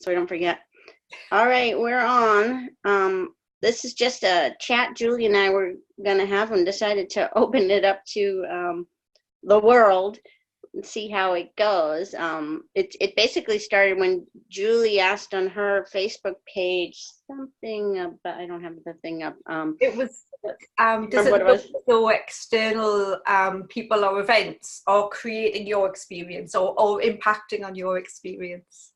so we don't forget. All right, we're on. This is just a chat Julie and I were going to have and decided to open it up to the world and see how it goes. It basically started when Julie asked on her Facebook page something about, I don't have the thing up. It was, does Remember what it it look was? so external people or events or creating your experience or impacting on your experience?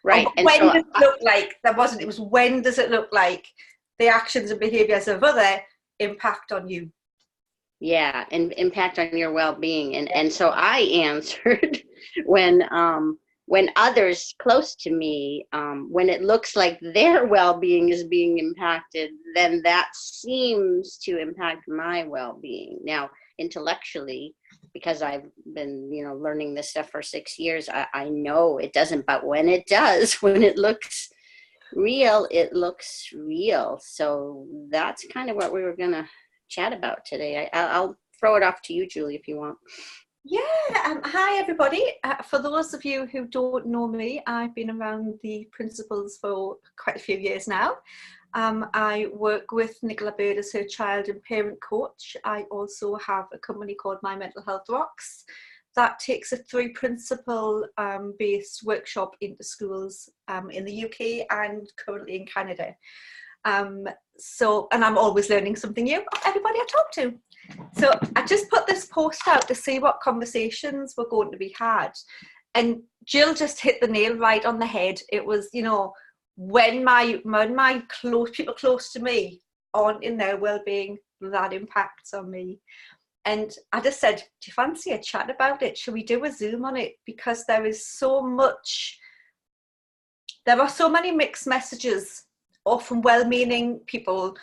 Or Right. And when so does it look like, that wasn't, it was when does it look like the actions and behaviors of other impact on you? yeah, and impact on your well-being. And so I answered when others close to me, when it looks like their well-being is being impacted, then that seems to impact my well-being. Now, intellectually, because I've been, learning this stuff for 6 years, I know it doesn't, but when it does, when it looks real, it looks real. So that's kind of what we were gonna chat about today. I'll throw it off to you, Julie, if you want. Yeah, hi everybody. For those of you who don't know me, I've been around the principles for quite a few years now. I work with Nicola Bird as her child and parent coach. I also have a company called My Mental Health Rocks that takes a 3-principle based workshop into schools in the UK and currently in Canada. And I'm always learning something new of everybody I talk to. So I just put this post out to see what conversations were going to be had. And Jill just hit the nail right on the head. It was, when my people close to me aren't in their well-being, that impacts on me. And I just said, do you fancy a chat about it? Should we do a Zoom on it? Because there are so many mixed messages, often well-meaning people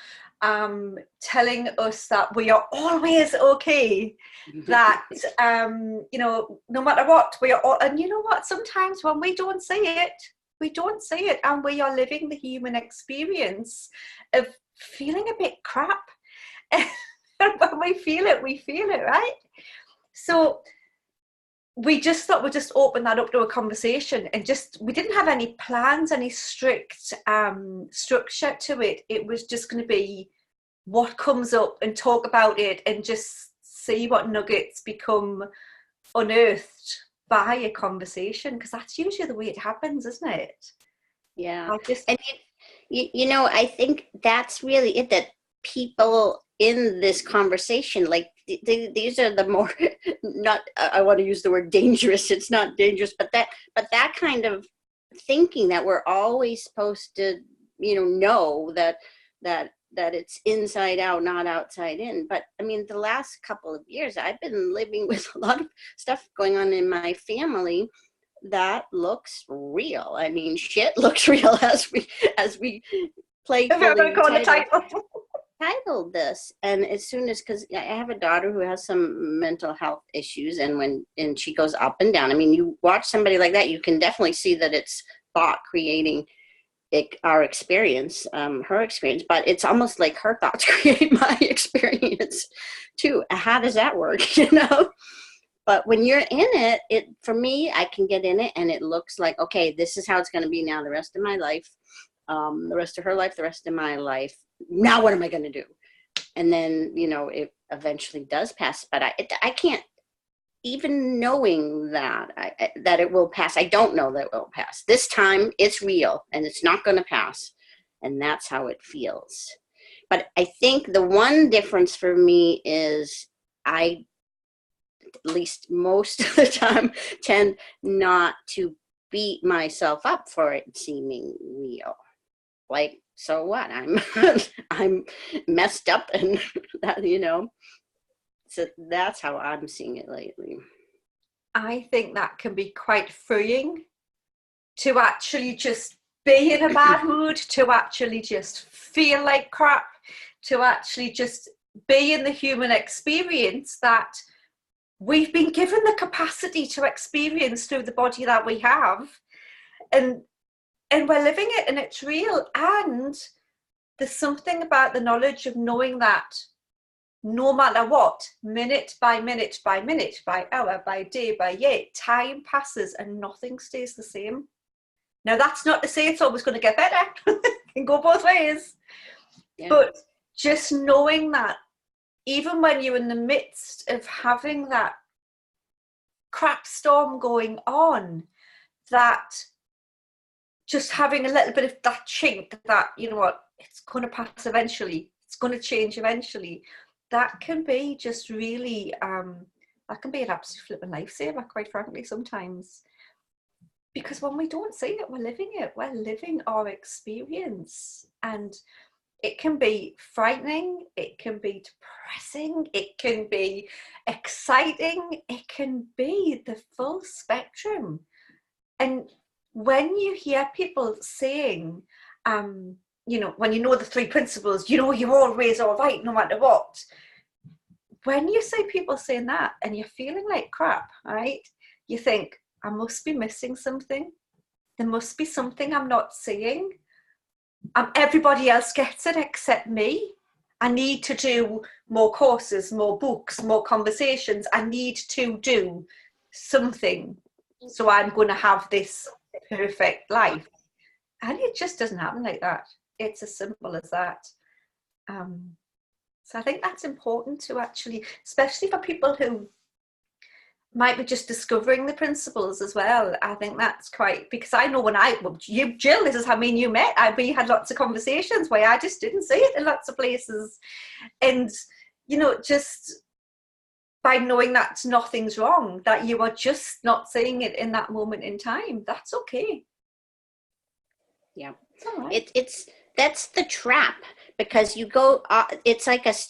telling us that we are always okay, that no matter what, we are all, and you know what, sometimes when we don't say it, and we are living the human experience of feeling a bit crap. And when we feel it, right? So we just thought we'd just open that up to a conversation, and we didn't have any plans, any strict structure to it. It was just going to be what comes up and talk about it and just see what nuggets become unearthed by a conversation, because that's usually the way it happens, isn't it? Yeah. And I think that's really it, that people in this conversation, like these are the more, not, I want to use the word dangerous, it's not dangerous, but that kind of thinking that we're always supposed to know that it's inside out, not outside in. But I mean, the last couple of years I've been living with a lot of stuff going on in my family that looks real. I mean, shit looks real as we playfully titled this. And as soon as, because I have a daughter who has some mental health issues, and she goes up and down. I mean, you watch somebody like that, you can definitely see that it's thought creating our experience, her experience, but it's almost like her thoughts create my experience too. How does that work? But when you're in it, for me, I can get in it and it looks like, okay, this is how it's going to be now the rest of my life, the rest of her life, the rest of my life. Now what am I going to do? And then, it eventually does pass, but I can't, even knowing that that it will pass, I don't know that it will pass. This time it's real and it's not going to pass. And that's how it feels. But I think the one difference for me is I, at least most of the time, tend not to beat myself up for it seeming real. Like, so what? I'm messed up, and that, so that's how I'm seeing it lately. I think that can be quite freeing, to actually just be in a bad mood, to actually just feel like crap, to actually just be in the human experience that we've been given the capacity to experience through the body that we have. And we're living it, and it's real. And there's something about the knowledge of knowing that no matter what, minute by minute by minute, by hour, by day, by year, time passes and nothing stays the same. Now, that's not to say it's always going to get better. It can go both ways. Yeah. But just knowing that even when you're in the midst of having that crap storm going on, that just having a little bit of that chink that, you know what, it's going to pass eventually, it's going to change eventually, that can be just really, that can be an absolute flipping lifesaver, quite frankly, sometimes. Because when we don't see it, we're living our experience. And it can be frightening, it can be depressing, it can be exciting, it can be the full spectrum. And when you hear people saying, you know, when you know the three principles, you know, you're always all right no matter what. When you see people saying that and you're feeling like crap, right? You think, I must be missing something. There must be something I'm not seeing. Everybody else gets it except me. I need to do more courses, more books, more conversations. I need to do something. So I'm going to have this perfect life. And it just doesn't happen like that. It's as simple as that. So I think that's important to actually, especially for people who might be just discovering the principles as well. I think that's quite, because I know when you, Jill, this is how me and you met. We had lots of conversations where I just didn't see it in lots of places. And, you know, just by knowing that nothing's wrong, that you are just not seeing it in that moment in time, that's okay. Yeah. It's all right. That's the trap, because you go, it's like it's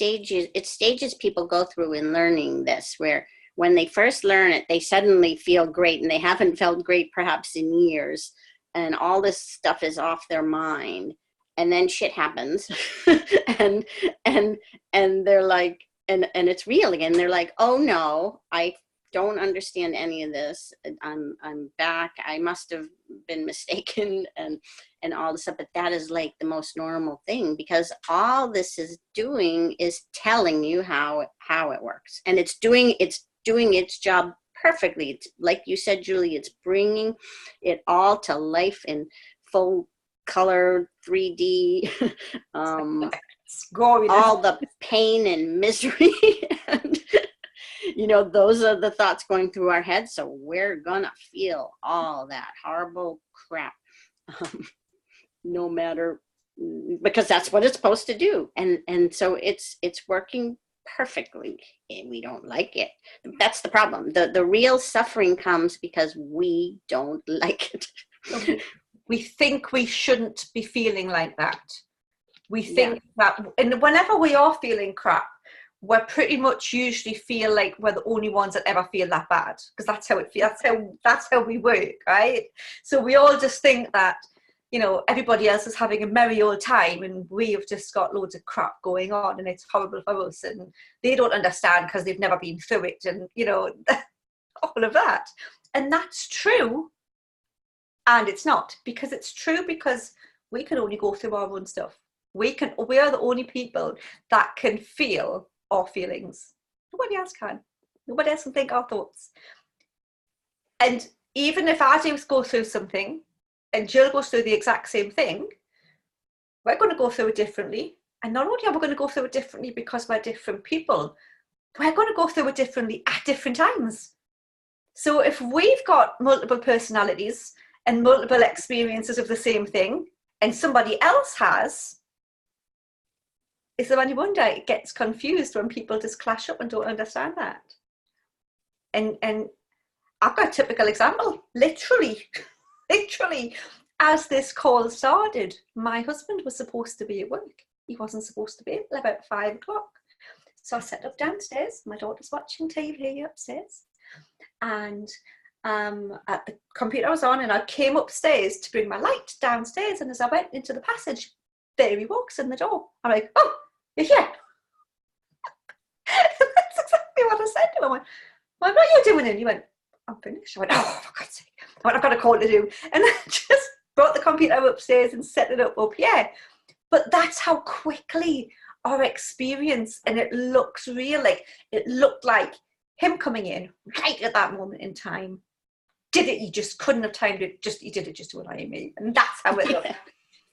stages people go through in learning this, where when they first learn it, they suddenly feel great, and they haven't felt great perhaps in years, and all this stuff is off their mind, and then shit happens, and they're like, and it's real again. They're like, oh no, I don't understand any of this. I'm back. I must have been mistaken, and all this stuff. But that is like the most normal thing, because all this is doing is telling you how it works, and it's doing its job perfectly. It's, like you said, Julie, it's bringing it all to life in full color 3D. All the pain and misery, and you know, those are the thoughts going through our heads. So we're gonna feel all that horrible crap, no matter, because that's what it's supposed to do. And so it's working perfectly, and we don't like it. That's the problem. The real suffering comes because we don't like it. We think we shouldn't be feeling like that. We think that, and whenever we are feeling crap, we're pretty much usually feel like we're the only ones that ever feel that bad, because that's how it feels. That's how we work, right? So we all just think that, you know, everybody else is having a merry old time, and we have just got loads of crap going on, and it's horrible for us, and they don't understand because they've never been through it, and you know, all of that. And that's true, and it's not, because it's true because we can only go through our own stuff. We are the only people that can feel our feelings. Nobody else can. Nobody else can think our thoughts. And even if I do go through something and Jill goes through the exact same thing, we're going to go through it differently. And not only are we going to go through it differently because we're different people, we're going to go through it differently at different times. So if we've got multiple personalities and multiple experiences of the same thing, and somebody else has, is there any wonder it gets confused when people just clash up and don't understand that? And I've got a typical example. Literally, as this call started, my husband was supposed to be at work. He wasn't supposed to be until about 5 o'clock. So I set up downstairs. My daughter's watching TV upstairs. And at the computer I was on, and I came upstairs to bring my light downstairs. And as I went into the passage, there he walks in the door. I'm like, oh, you're here. That's exactly what I said to him. I went, well, what are you doing? And he went, I'm finished. I went, oh, for God's sake. I went, I've got a call to do. And I just brought the computer upstairs and set it up here. But that's how quickly our experience, and it looks real. Like, it looked like him coming in right at that moment in time. did it. You just couldn't have timed it. You did it just to annoy me. And that's how it looked.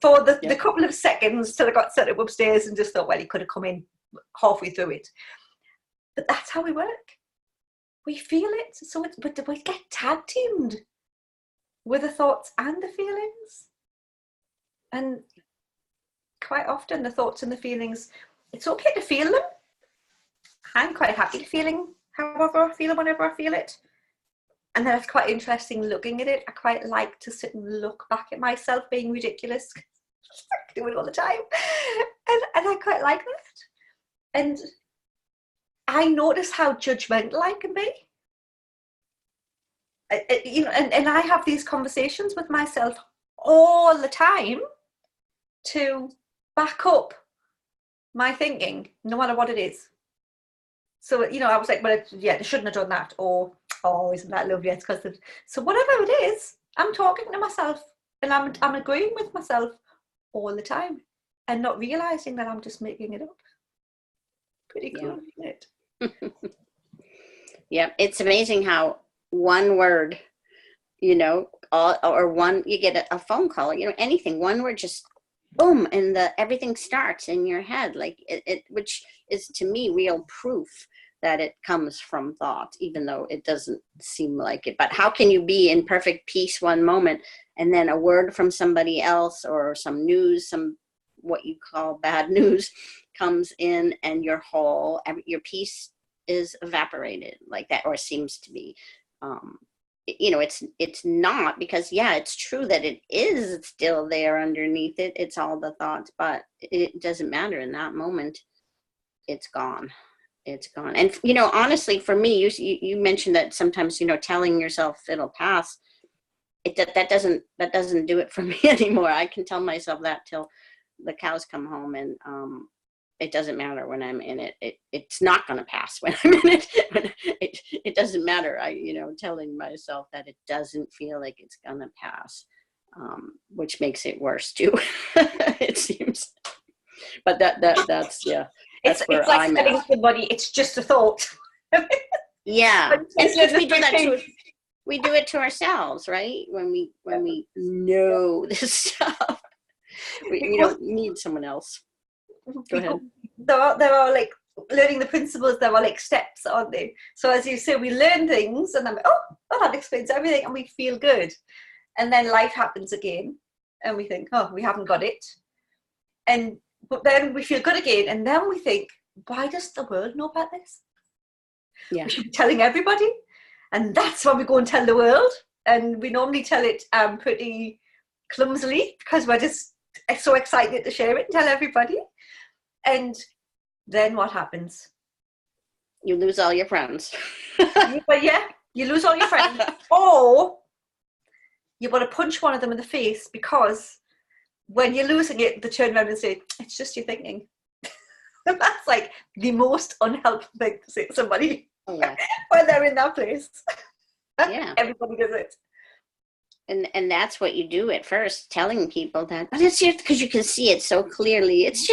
For the couple of seconds till I got set up upstairs and just thought, well, he could have come in halfway through it. But that's how we work. We feel it. So but we get tag teamed with the thoughts and the feelings. And quite often the thoughts and the feelings, it's okay to feel them. I'm quite happy feeling however I feel whenever I feel it. And then it's quite interesting looking at it. I quite like to sit and look back at myself being ridiculous. I do it all the time. And I quite like that. And I notice how judgmental I can be. And I have these conversations with myself all the time to back up my thinking, no matter what it is. So, I was like, well, yeah, they shouldn't have done that. Or, oh, isn't that lovely? It's because so whatever it is, I'm talking to myself and I'm agreeing with myself all the time and not realizing that I'm just making it up. Pretty cool, isn't it? Yeah, it's amazing how one word, or one, you get a phone call, anything, one word, just boom, and everything starts in your head, like it, which is to me real proof that it comes from thought, even though it doesn't seem like it. But how can you be in perfect peace one moment and then a word from somebody else or some news, some what you call bad news comes in, and your peace is evaporated like that, or seems to be. It's not, because it's true that it is still there underneath it. It's all the thoughts, but it doesn't matter in that moment. It's gone. It's gone. And honestly, for me, you mentioned that sometimes telling yourself it'll pass. That doesn't do it for me anymore. I can tell myself that till the cows come home, and it doesn't matter when I'm in it. It's not going to pass when I'm in it. It doesn't matter. Telling myself that it doesn't feel like it's going to pass, which makes it worse too. It seems. But that's yeah. That's it's like telling somebody it's just a thought. Yeah, and we do that we do it to ourselves, right? When we know this stuff, we don't need someone else. Go ahead. There are like learning the principles. There are like steps, aren't they? So as you say, we learn things, and I'm like, oh, that explains everything, and we feel good. And then life happens again, and we think, oh, we haven't got it. But then we feel good again, and then we think, why does the world know about this? Yeah. We should be telling everybody. And that's when we go and tell the world. And we normally tell it pretty clumsily, because we're just so excited to share it and tell everybody. And then what happens? You lose all your friends. You lose all your friends. Or you want to punch one of them in the face, because when you're losing it, they turn around and say, it's just your thinking. That's like the most unhelpful thing to say to somebody when they're in that place. Yeah. Everybody does it. And that's what you do at first, telling people that, but it's just because you can see it so clearly. It's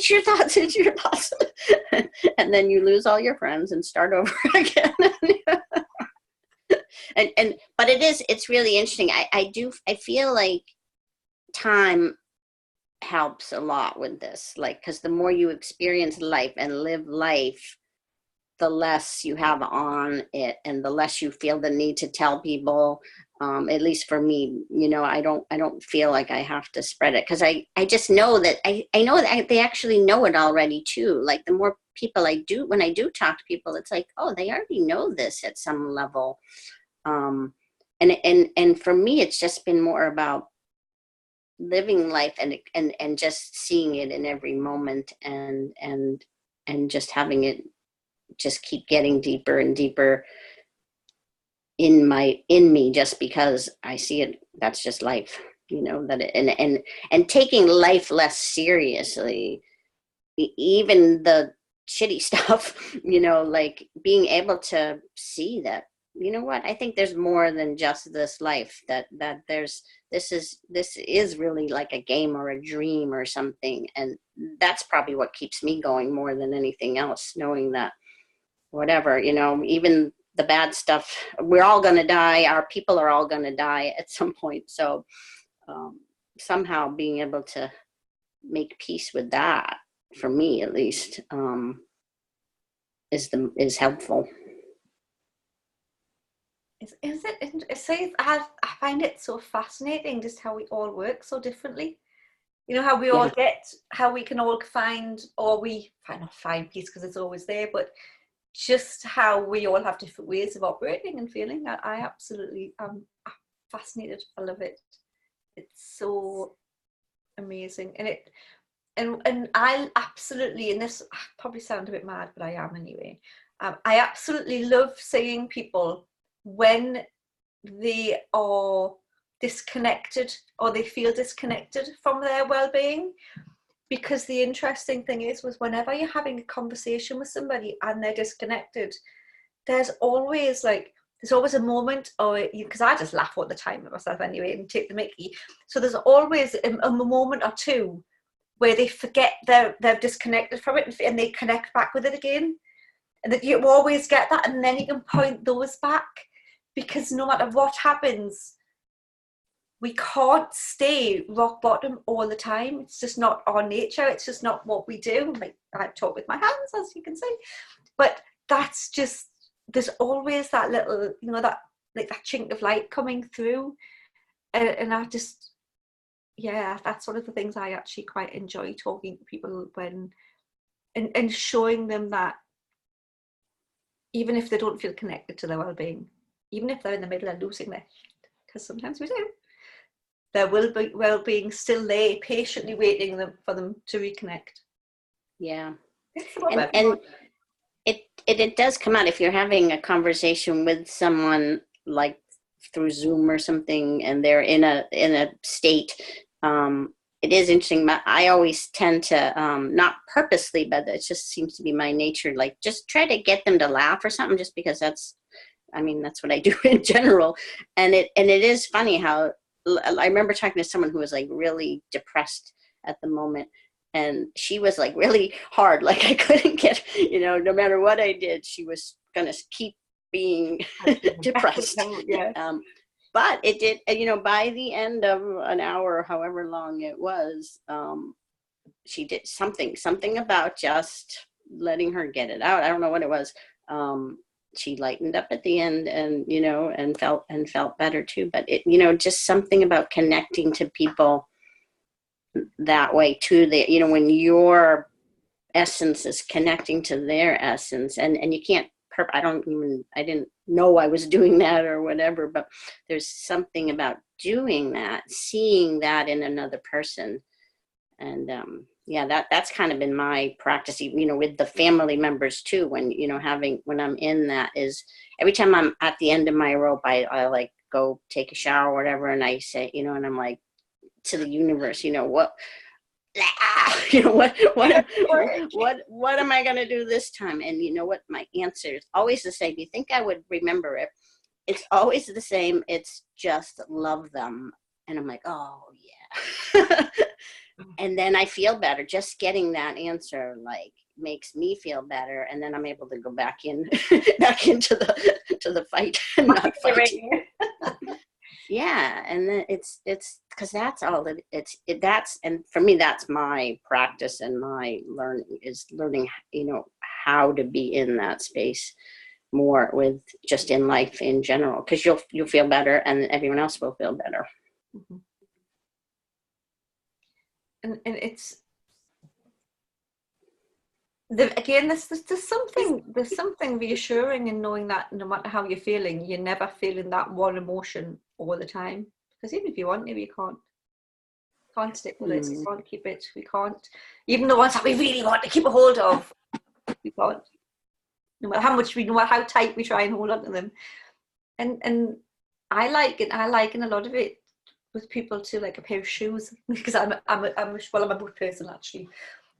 your thoughts, it's your thoughts. And then you lose all your friends and start over again. But it's really interesting. I feel like time helps a lot with this, like, because the more you experience life and live life, the less you have on it, and the less you feel the need to tell people. At least for me, I don't feel like I have to spread it, because I just know that I know that they actually know it already too. Like, the more people when I do talk to people, it's like, oh, they already know this at some level. And for me, it's just been more about living life and just seeing it in every moment, and just having it just keep getting deeper and deeper in me, just because I see it. That's just life, and taking life less seriously, even the shitty stuff, like being able to see that, what, I think there's more than just this life, that this is really like a game or a dream or something. And that's probably what keeps me going more than anything else, knowing that whatever, even the bad stuff. We're all going to die. Our people are all going to die at some point. So somehow being able to make peace with that, for me at least, is helpful. Is it? I find it so fascinating just how we all work so differently. You know, how we all how we can all find, or we not find peace because it's always there, but just how we all have different ways of operating and feeling. I absolutely am fascinated. I love it. It's so amazing. And I absolutely, and this, I probably sound a bit mad, but I am anyway. I absolutely love seeing people when they are disconnected or they feel disconnected from their well-being, because the interesting thing is whenever you're having a conversation with somebody and they're disconnected, there's always a moment, or because I just laugh all the time at myself anyway and take the mickey, so there's always a moment or two where they forget they're disconnected from it and they connect back with it again, and that you always get that, and then you can point those back, because no matter what happens, we can't stay rock bottom all the time. It's just not our nature. It's just not what we do. Like, I talk with my hands, as you can see, but that's just, there's always that little, that chink of light coming through, and I just, that's one of the things I actually quite enjoy talking to people when, and showing them that even if they don't feel connected to their well-being, even if they're in the middle of losing their shit, because sometimes we do, their well-being still there, patiently waiting for them to reconnect. Yeah. And it does come out if you're having a conversation with someone, like through Zoom or something, and they're in a state. It is interesting. I always tend to, not purposely, but it just seems to be my nature, like just try to get them to laugh or something, just because that's what I do in general. And it is funny how I remember talking to someone who was like really depressed at the moment, and she was like really hard, like I couldn't get, no matter what I did, she was gonna keep being depressed. But it did, by the end of an hour, however long it was, she did something about just letting her get it out. I don't know what it was. She lightened up at the end, and and felt better too. But it, just something about connecting to people that way too. When your essence is connecting to their essence, and you can't. I didn't know I was doing that or whatever, but there's something about doing that, seeing that in another person. And that's kind of been my practice, with the family members too. When, when I'm in that, is every time I'm at the end of my rope, I like go take a shower or whatever. And I say, and I'm like to the universe, what am I going to do this time? And you know what? My answer is always the same. You think I would remember it? It's always the same. It's just love them. And I'm like, oh yeah. And then I feel better. Just getting that answer makes me feel better, and then I'm able to go back into the fight and not fight. Yeah, and then it's because that's all that's, and for me that's my practice and my learning how to be in that space more with just in life in general, because you'll feel better and everyone else will feel better. Mm-hmm. And it's there's something reassuring in knowing that no matter how you're feeling, you're never feeling that one emotion all the time. Because even if you want to, you can't stick with it. We can't keep it. We can't, even the ones that we really want to keep a hold of, we can't. No matter how much no matter how tight we try and hold on to them. And I like it. I like in a lot of it with people too, like a pair of shoes, because I'm a boot person actually.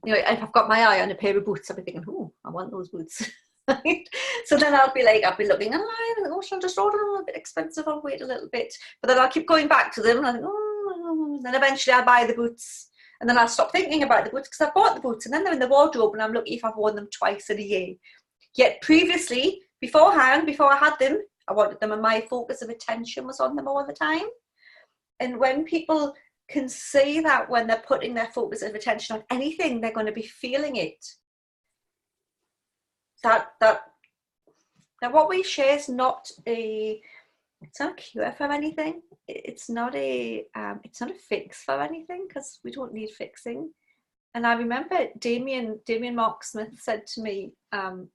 If I've got my eye on a pair of boots, I'll be thinking, oh, I want those boots. Right? So then I'll be looking online, and oh, I'll just order them, a bit expensive, I'll wait a little bit. But then I'll keep going back to them, and I think, oh, then eventually I'll buy the boots. And then I'll stop thinking about the boots because I've bought the boots, and then they're in the wardrobe, and I'm lucky if I've worn them twice in a year. Yet previously, beforehand, before I had them, I wanted them and my focus of attention was on them all the time. And when people can see that when they're putting their focus of attention on anything, they're going to be feeling it. That now what we share is not a, it's not a cure for anything. It's not a fix for anything, because we don't need fixing. And I remember Damien Mark Smith said to me, and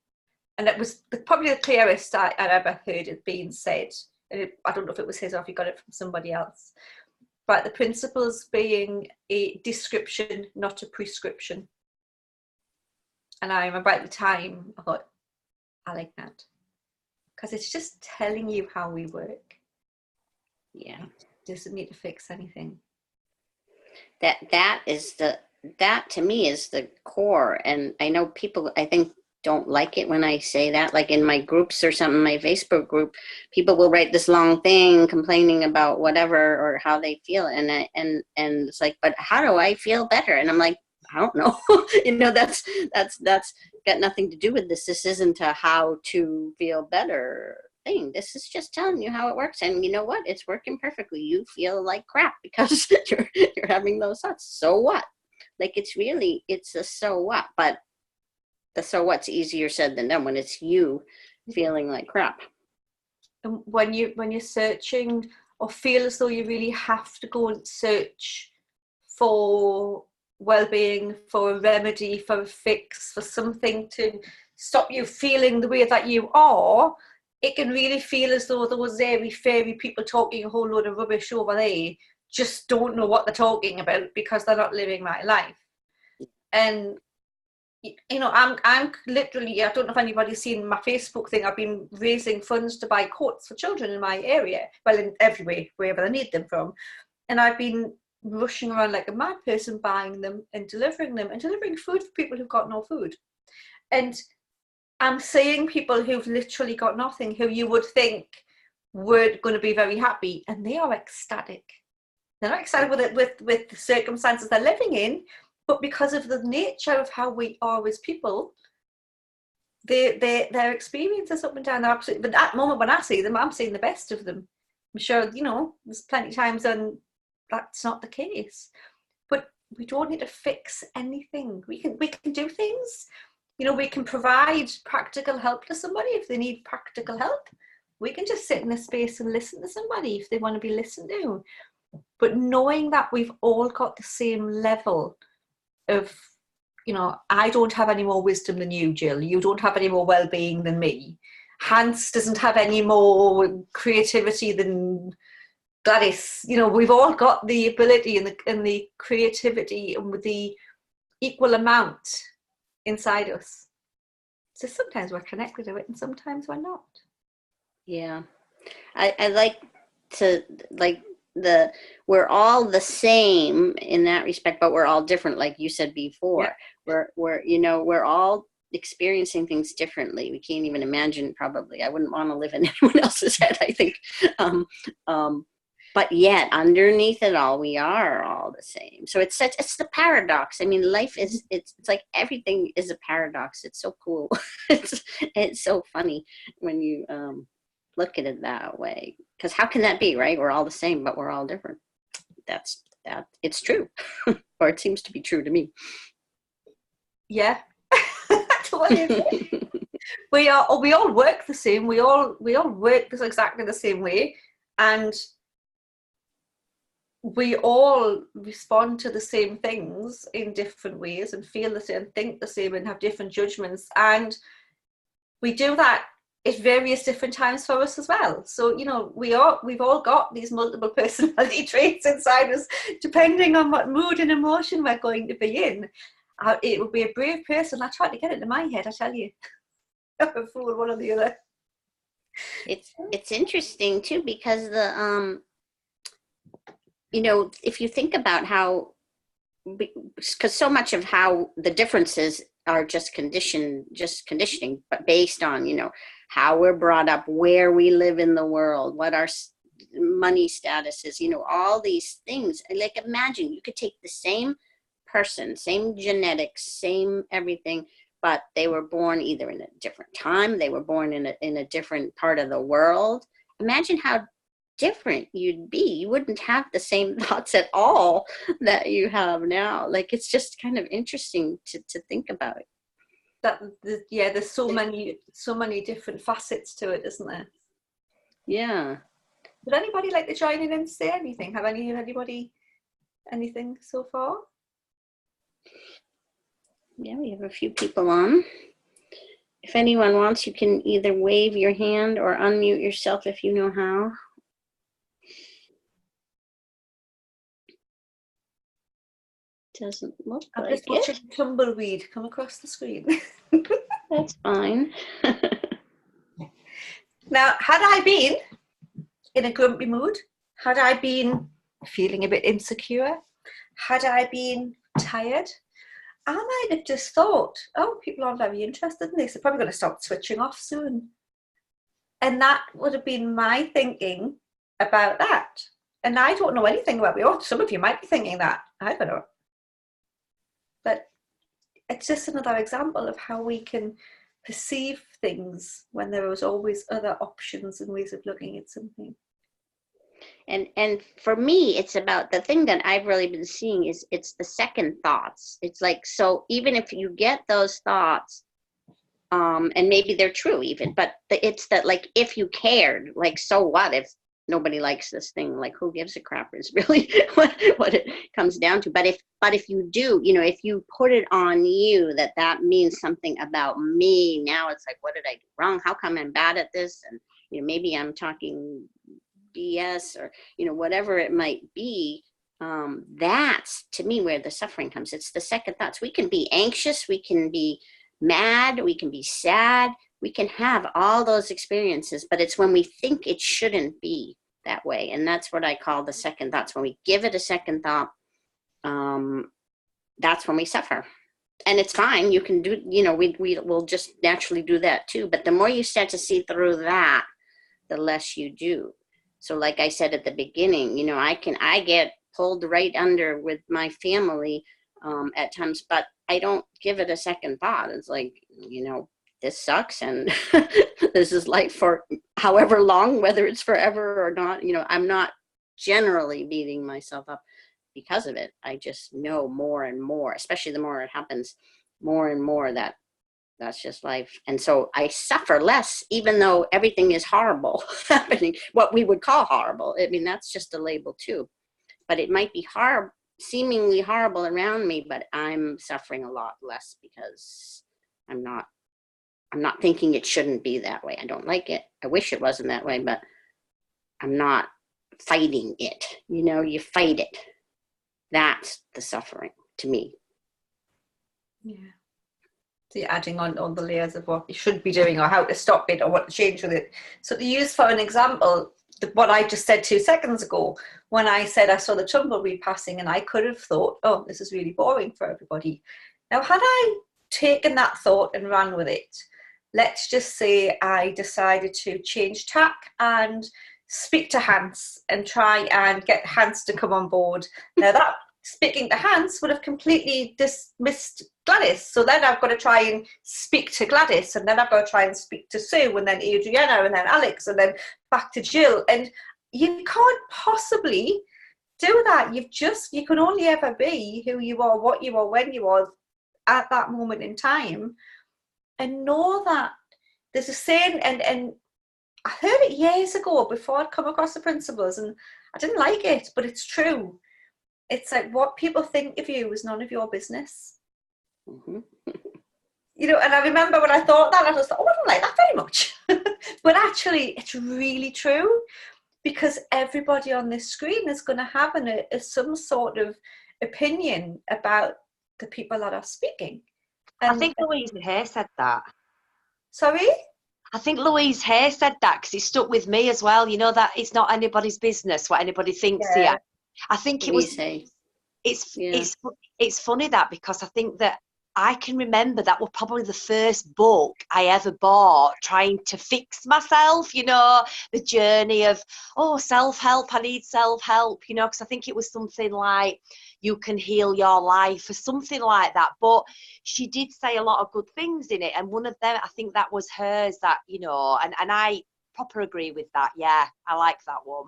it was probably the clearest I'd ever heard it being said. And I don't know if it was his or if he got it from somebody else. But the principles being a description, not a prescription. And I remember at the time, I thought, I like that. Because it's just telling you how we work. Yeah. It doesn't need to fix anything. That to me is the core. And I know people, I think, don't like it when I say that. Like in my groups or something, my Facebook group, people will write this long thing complaining about whatever or how they feel, and it's like, but how do I feel better? And I'm like, I don't know. That's got nothing to do with this. This isn't a how to feel better thing. This is just telling you how it works. And you know what? It's working perfectly. You feel like crap because you're having those thoughts. So what? Like it's a so what, but the so what's easier said than done when it's you feeling like crap. And when you're searching or feel as though you really have to go and search for well-being, for a remedy, for a fix, for something to stop you feeling the way that you are, it can really feel as though those airy-fairy people talking a whole load of rubbish over there just don't know what they're talking about because they're not living my life. And I'm literally, I don't know if anybody's seen my Facebook thing, I've been raising funds to buy coats for children in my area, well, in every way, wherever they need them from. And I've been rushing around like a mad person, buying them and delivering food for people who've got no food. And I'm seeing people who've literally got nothing, who you would think were going to be very happy, and they are ecstatic. They're not excited with the circumstances they're living in, but because of the nature of how we are as people, their experiences up and down, they're absolutely, but at that moment when I see them, I'm seeing the best of them. I'm sure, there's plenty of times when that's not the case. But we don't need to fix anything. We can do things. We can provide practical help to somebody if they need practical help. We can just sit in a space and listen to somebody if they want to be listened to. But knowing that we've all got the same level of, I don't have any more wisdom than you, Jill. You don't have any more well-being than me. Hans doesn't have any more creativity than Gladys. We've all got the ability and the creativity and with the equal amount inside us. So sometimes we're connected to it and sometimes we're not. Yeah. I like to, we're all the same in that respect, but we're all different, like you said before. Yeah. We're all experiencing things differently. We can't even imagine, probably. I wouldn't want to live in anyone else's head, I think. But yet, underneath it all, we are all the same. So it's the paradox. I mean, life is, it's like everything is a paradox. It's so cool. It's so funny when you look at it that way. Because how can that be, right? We're all the same, but we're all different. It's true. Or it seems to be true to me. Yeah. we all work the same. We all work exactly the same way. And we all respond to the same things in different ways and feel the same, think the same, and have different judgments. And we do that at various different times for us as well. So, we've all got these multiple personality traits inside us, depending on what mood and emotion we're going to be in. It would be a brave person. I try to get it in my head, I tell you. A fool, one or the other. It's interesting too, because if you think about how, because so much of how the differences are just conditioning, but based on, how we're brought up, where we live in the world, what our money status is, all these things. Like, imagine you could take the same person, same genetics, same everything, but they were born either in a different time, they were born in a different part of the world. Imagine how different you'd be. You wouldn't have the same thoughts at all that you have now. Like, it's just kind of interesting to think about. There's so many different facets to it, isn't there? Yeah. Would anybody like to join in and say anything? Have anybody anything so far? Yeah, we have a few people on. If anyone wants, you can either wave your hand or unmute yourself if you know how. Doesn't look I'm like just watching it. tumbleweed come across the screen. That's fine. Now, had I been in a grumpy mood, had I been feeling a bit insecure, had I been tired, I might have just thought, oh, people aren't very interested in this. They're probably going to start switching off soon. And that would have been my thinking about that. And I don't know anything about it. Some of you might be thinking that. I don't know. But it's just another example of how we can perceive things when there is always other options and ways of looking at something. And for me, it's about the thing that I've really been seeing is it's the second thoughts. It's like, so even if you get those thoughts, and maybe they're true even, but it's that, like, if you cared, like, so what if nobody likes this thing? Like, who gives a crap is really what it comes down to. But if you do, if you put it on you that means something about me, now it's like, what did I do wrong? How come I'm bad at this? And maybe I'm talking BS, or whatever it might be. That's, to me, where the suffering comes. It's the second thoughts. We can be anxious, we can be mad, we can be sad, we can have all those experiences, but it's when we think it shouldn't be that way. And that's what I call the second thoughts. When we give it a second thought, that's when we suffer. And it's fine. You can do, we will just naturally do that too. But the more you start to see through that, the less you do. So like I said at the beginning, I get pulled right under with my family at times, but I don't give it a second thought. It's like, this sucks, and this is life for however long, whether it's forever or not. I'm not generally beating myself up because of it. I just know more and more, especially the more it happens, more and more that's just life. And so I suffer less, even though everything is horrible happening, what we would call horrible. I mean, that's just a label too. But it might be seemingly horrible around me, but I'm suffering a lot less because I'm not thinking it shouldn't be that way. I don't like it. I wish it wasn't that way, but I'm not fighting it. You fight it. That's the suffering to me. Yeah. So you're adding on the layers of what you should be doing or how to stop it or what to change with it. So to use for an example, what I just said 2 seconds ago, when I said I saw the tumbleweed passing, and I could have thought, oh, this is really boring for everybody. Now, had I taken that thought and ran with it, let's just say I decided to change tack and speak to Hans and try and get Hans to come on board. Now that speaking to Hans would have completely dismissed Gladys. So then I've got to try and speak to Gladys, and then I've got to try and speak to Sue, and then Adriana, and then Alex, and then back to Jill. And you can't possibly do that. You can only ever be who you are, what you are, when you are at that moment in time. And know that there's a saying, and I heard it years ago before I'd come across the principles, and I didn't like it, but it's true. It's like, what people think of you is none of your business. Mm-hmm. And I remember when I thought that, I just thought, oh, I don't like that very much. But actually, it's really true, because everybody on this screen is going to have some sort of opinion about the people that are speaking. And I think Louise Hay said that. Sorry? I think Louise Hay said that because it stuck with me as well. That it's not anybody's business what anybody thinks Yeah. here. I think it was. It's funny that, because I think that I can remember that was probably the first book I ever bought trying to fix myself, you know, the journey of, oh, self-help, I need self-help, you know, because I think it was something like You Can Heal Your Life or something like that. But she did say a lot of good things in it. And one of them, I think that was hers, that, you know, and I proper agree with that. Yeah, I like that one.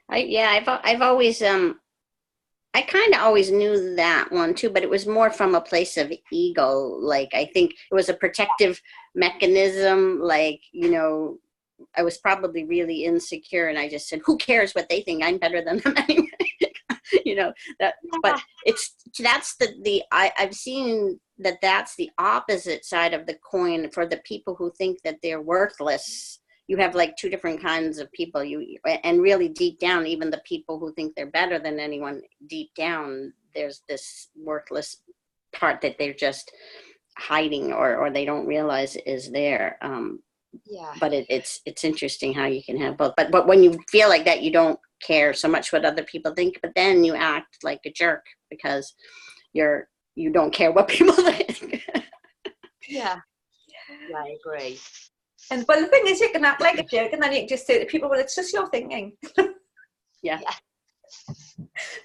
I've always I kind of always knew that one too, but it was more from a place of ego. Like, I think it was a protective mechanism. Like, you know, I was probably really insecure, and I just said, "Who cares what they think? I'm better than them anyway." You know that. But that's I've seen that that's the opposite side of the coin for the people who think that they're worthless. You have like two different kinds of people. And really deep down, even the people who think they're better than anyone, deep down, there's this worthless part that they're just hiding, or they don't realize is there. Yeah. But it's interesting how you can have both. But when you feel like that, you don't care so much what other people think, but then you act like a jerk because you don't care what people think. Yeah, I agree. But the thing is, you can act like a jerk, and then you can just say to people, "Well, it's just your thinking." Yeah.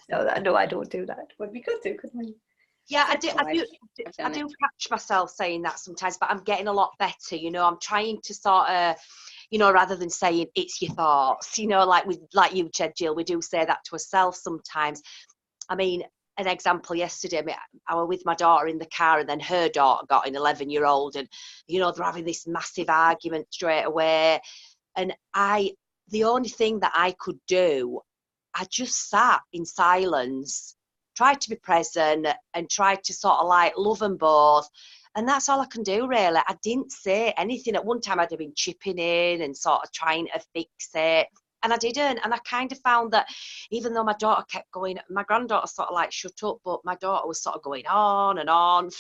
No, I don't do that. But we could do, couldn't we? Yeah, I do catch myself saying that sometimes, but I'm getting a lot better. You know, I'm trying to sort of, you know, rather than saying it's your thoughts, you know, like you said, Jill, we do say that to ourselves sometimes. I mean, an example yesterday, I was with my daughter in the car, and then her daughter got an 11-year-old, and, you know, they're having this massive argument straight away. And the only thing that I could do, I just sat in silence, tried to be present, and tried to sort of like love them both. And that's all I can do, really. I didn't say anything. At one time, I'd have been chipping in and sort of trying to fix it. And I didn't. And I kind of found that even though my daughter kept going, my granddaughter sort of like shut up, but my daughter was sort of going on and on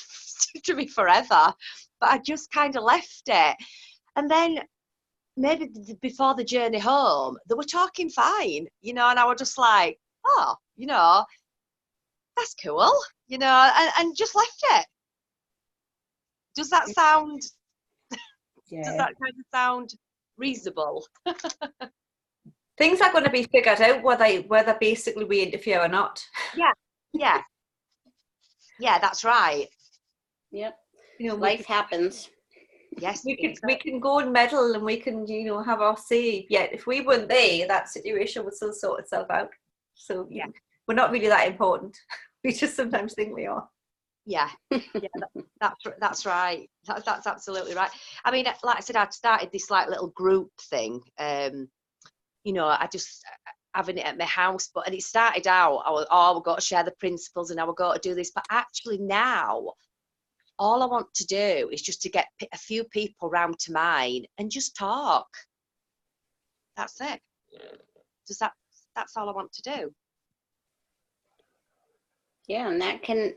to me forever. But I just kind of left it. And then maybe before the journey home, they were talking fine, you know, and I was just like, oh, you know, that's cool, you know, and just left it. Does that sound, does that kind of sound reasonable? Things are going to be figured out whether basically we interfere or not. Yeah, that's right. Yep. You know, life happens. Yes, we can go and meddle, and we can, you know, have our say. Yet if we weren't there, that situation would still sort itself out. So yeah, we're not really that important. We just sometimes think we are. Yeah, that's right. That's absolutely right. I mean, like I said, I'd started this like little group thing. You know, I just having it at my house, and it started out, we've got to share the principles, and we've got to do this. But actually now, all I want to do is just to get a few people round to mine and just talk. That's it. That's all I want to do. Yeah, and that can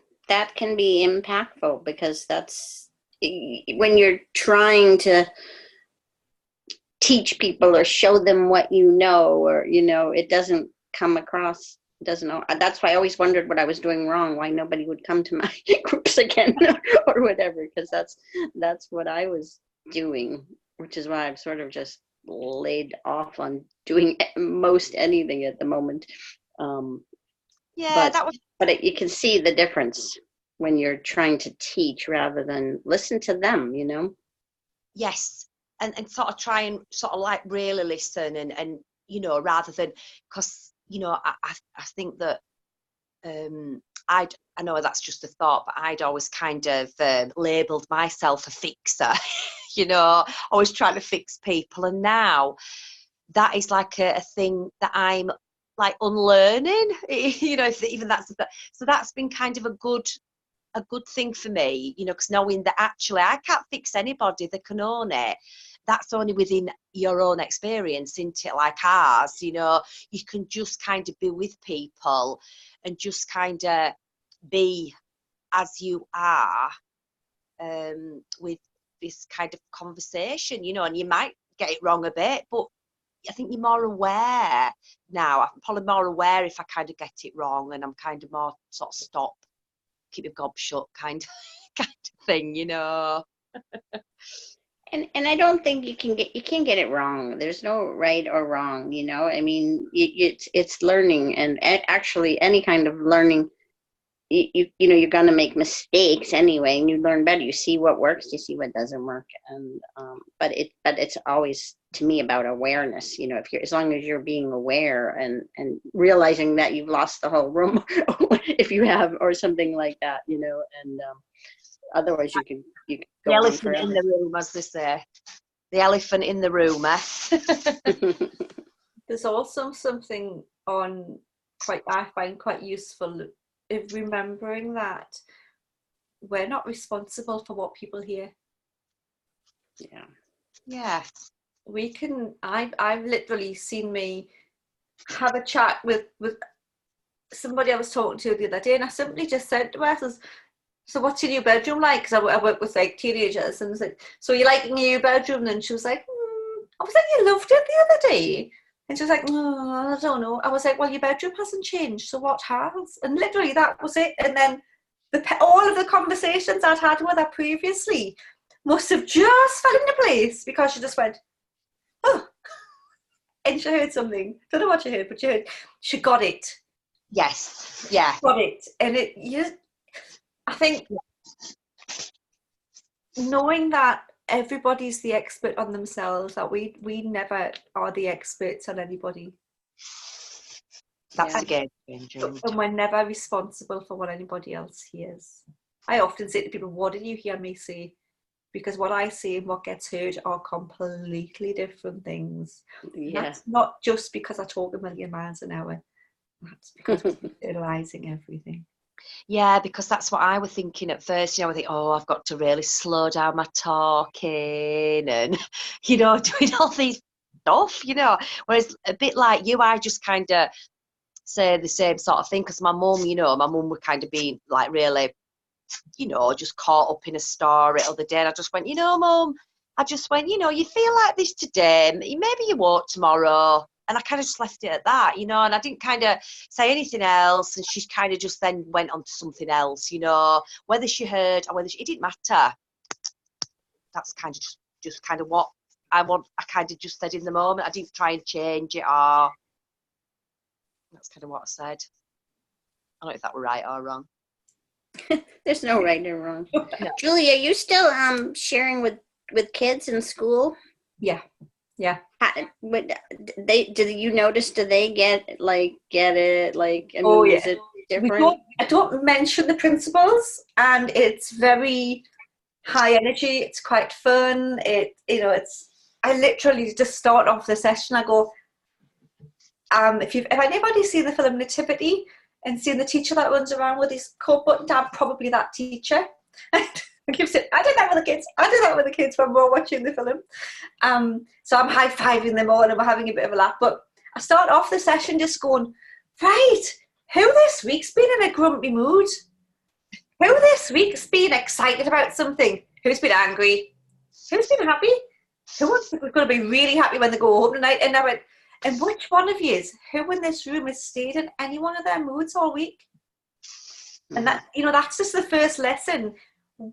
be impactful, because that's when you're trying to teach people or show them what you know, or, you know, it doesn't come across, doesn't know. That's why I always wondered what I was doing wrong, why nobody would come to my groups again or whatever, because that's what I was doing, which is why I've sort of just laid off on doing most anything at the moment. But you can see the difference when you're trying to teach rather than listen to them, you know? Yes. And sort of try and sort of like really listen, and you know, rather than, because, you know, I think that I know that's just a thought, but I'd always kind of labelled myself a fixer, you know, always trying to fix people. And now that is like a thing that I'm like unlearning, you know, if even that's, so that's been kind of a good thing for me, you know, because knowing that actually I can't fix anybody, they can own it. That's only within your own experience, isn't it? Like ours, you know, you can just kind of be with people and just kind of be as you are, with this kind of conversation, you know, and you might get it wrong a bit, but I think you're more aware now. I'm probably more aware if I kind of get it wrong, and I'm kind of more sort of stop, keep your gob shut kind of thing, you know. And I don't think you can't get it wrong. There's no right or wrong, you know. I mean, it's learning, and actually any kind of learning, you know, you're gonna make mistakes anyway, and you learn better. You see what works, you see what doesn't work, and but it's always, to me, about awareness. You know, if you're, as long as you're being aware and realizing that you've lost the whole room, if you have, or something like that, you know, and otherwise you could The go on elephant forever. in the room, as they say. The elephant in the room, eh? There's also something I find quite useful, of remembering that we're not responsible for what people hear. Yeah. Yeah. We can. I've literally seen me have a chat with somebody I was talking to the other day, and I simply just said to her, "So what's your new bedroom like?" Because I work with like teenagers, and I was like, "So you like your new bedroom?" And she was like, "I was like, you loved it the other day." And she was like, "Oh, I don't know." I was like, "Well, your bedroom hasn't changed, so what has?" And literally that was it. And then all of the conversations I'd had with her previously must have just fell into place, because she just went, "Oh," and she heard something. Don't know what she heard, but she got it. Yes. Yeah. Got it. And I think knowing that everybody's the expert on themselves, that we never are the experts on anybody. That's Yeah. a game changer. And we're never responsible for what anybody else hears. I often say to people, "What did you hear me say?" Because what I say and what gets heard are completely different things. Yeah. That's not just because I talk a million miles an hour. That's because we're generalising everything. Yeah, because that's what I was thinking at first. You know, I think, oh, I've got to really slow down my talking and, you know, doing all these stuff, you know. Whereas a bit like you, I just kind of say the same sort of thing, because my mum, you know, my mum would kind of be like really, you know, just caught up in a story the other day. And I just went, you know, Mum, you know, you feel like this today, maybe you won't tomorrow. And I kind of just left it at that, you know, and I didn't kind of say anything else. And she kind of just then went on to something else, you know, whether she heard or whether it didn't matter. That's kind of just kind of what I kind of just said in the moment. I didn't try and change it, or that's kind of what I said. I don't know if that were right or wrong. There's no right or wrong. No. Julie, are you still sharing with kids in school? Yeah. Do you notice? Do they get it? Like, I mean, yeah. Is it different? I don't mention the principles, and it's very high energy. It's quite fun. I literally just start off the session. I go, if anybody's seen the film Nativity and seen the teacher that runs around with his coat buttoned down, probably that teacher. I did that with the kids when we were watching the film. So I'm high-fiving them all and we're having a bit of a laugh. But I start off the session just going, right, who this week's been in a grumpy mood? Who this week's been excited about something? Who's been angry? Who's been happy? Who's going to be really happy when they go home tonight? And I went, and which one of you, who in this room has stayed in any one of their moods all week? And that, you know, that's just the first lesson.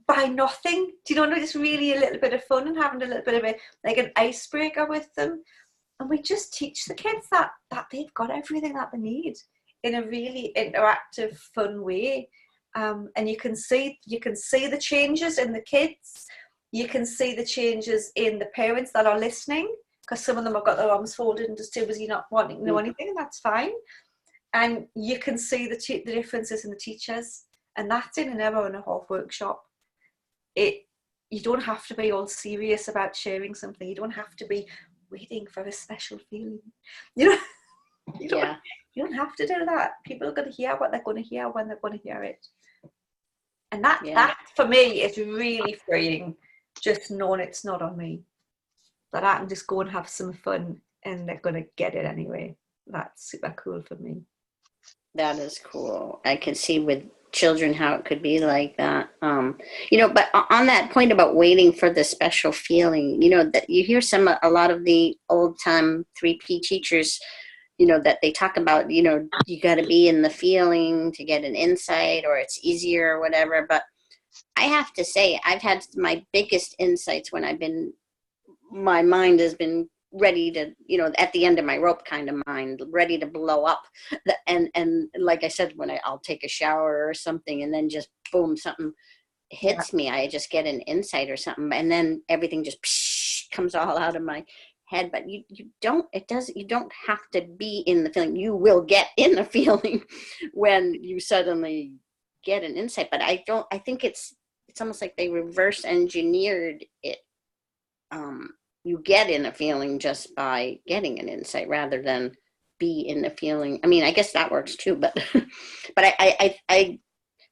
By nothing. Do you know, just really a little bit of fun and having a little bit of an icebreaker with them. And we just teach the kids that they've got everything that they need in a really interactive, fun way. And you can see the changes in the kids. You can see the changes in the parents that are listening, because some of them have got their arms folded and just too busy not wanting to know anything, and that's fine. And you can see the differences in the teachers, and that's in an hour-and-a-half workshop. You don't have to be all serious about sharing something. You don't have to be waiting for a special feeling. You know, you don't have to do that. People are going to hear what they're going to hear when they're going to hear it. And that for me is really freeing, just knowing it's not on me. That I can just go and have some fun and they're going to get it anyway. That's super cool for me. That is cool. I can see with children how it could be like that. You know, but on that point about waiting for the special feeling, you know, that you hear a lot of the old time 3P teachers, that they talk about, you got to be in the feeling to get an insight, or it's easier or whatever. But I have to say, I've had my biggest insights when my mind has been ready to, at the end of my rope kind of mind, ready to blow up. And like I said, when I'll take a shower or something, and then just boom, something hits me. I just get an insight or something, and then everything just comes all out of my head. But you don't have to be in the feeling. You will get in the feeling when you suddenly get an insight. But I think it's almost like they reverse engineered it. You get in a feeling just by getting an insight rather than be in the feeling. I mean, I guess that works too, but but I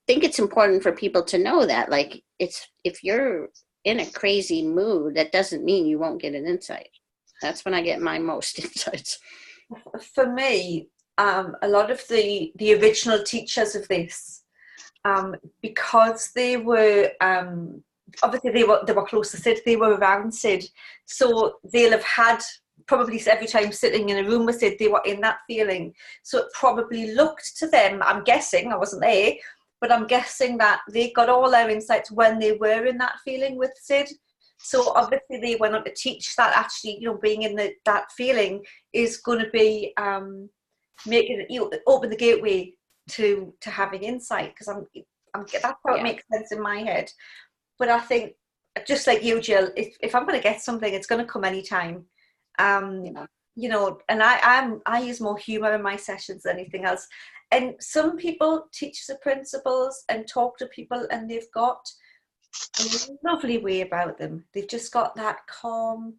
think it's important for people to know that, like, if you're in a crazy mood, that doesn't mean you won't get an insight. That's when I get my most insights. For me, a lot of the original teachers of this, because they were obviously they were close to Sid, they were around Sid, so they'll have had probably every time sitting in a room with Sid, they were in that feeling. So it probably looked to them, I'm guessing, I wasn't there, but I'm guessing that they got all their insights when they were in that feeling with Sid. So obviously they went on to teach that actually, being in that feeling is going to be making it, open the gateway to having insight, because that's how it makes sense in my head. But I think, just like you, Jill, if I'm going to get something, it's going to come anytime. And I use more humor in my sessions than anything else. And some people teach the principles and talk to people, and they've got a lovely way about them. They've just got that calm,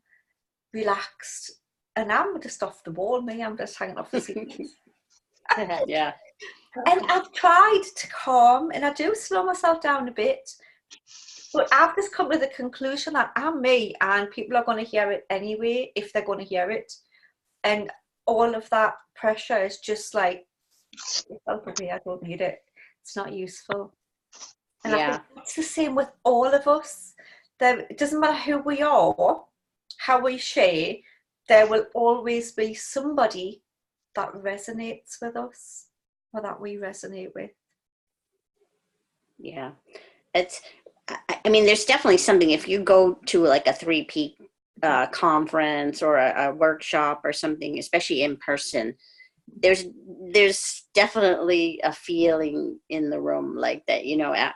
relaxed, and I'm just off the wall, me. I'm just hanging off the ceiling. Yeah. And I've tried to calm, and I do slow myself down a bit. But I've just come to the conclusion that I'm me, and people are going to hear it anyway, if they're going to hear it. And all of that pressure is just like, I don't need it. It's not useful. And I think it's the same with all of us. It doesn't matter who we are, how we share, there will always be somebody that resonates with us, or that we resonate with. Yeah. I mean, there's definitely something, if you go to like a 3P conference or a workshop or something, especially in person, there's definitely a feeling in the room like that,